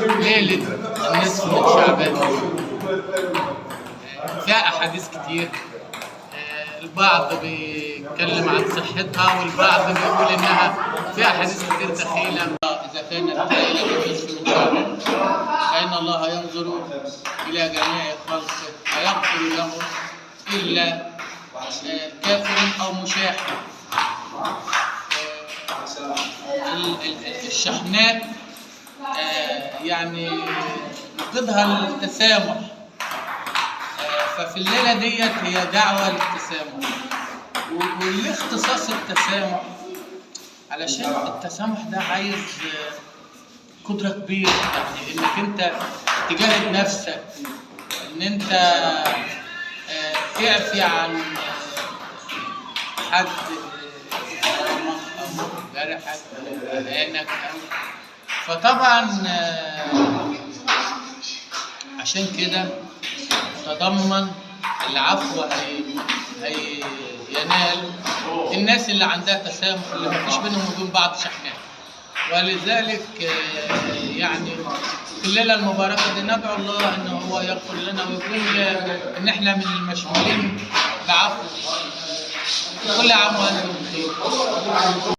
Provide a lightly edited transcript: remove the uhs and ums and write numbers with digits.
ليلة النصف من شعبان فيها أحاديث كتير. البعض بيتكلم عن صحتها والبعض بيقول إنها فيها أحاديث كتير دخيلة. إذا كانت ليلة النصف من شعبان فإن الله ينظر إلى جميع خلقه ويغفر له إلا كافر أو مشاحن. الشحناء يعني نقيضها التسامح، ففي الليلة ديت هي دعوة للتسامح. وليه اختصاص التسامح؟ علشان التسامح ده عايز قدرة كبيرة، يعني انك انت تجاهد نفسك ان انت تعفي عن حد أو جرحك أو أهانك فطبعا عشان كده تضمن العفو ينال الناس اللي عندها تسامح، اللي ما فيش بينهم وبين بعض شحناء. ولذلك يعني في الليلة المباركة دي ندعو الله إن هو يغفر لنا ويكون إن إحنا من المشمولين بعفو. كل عام وأنتم بخير.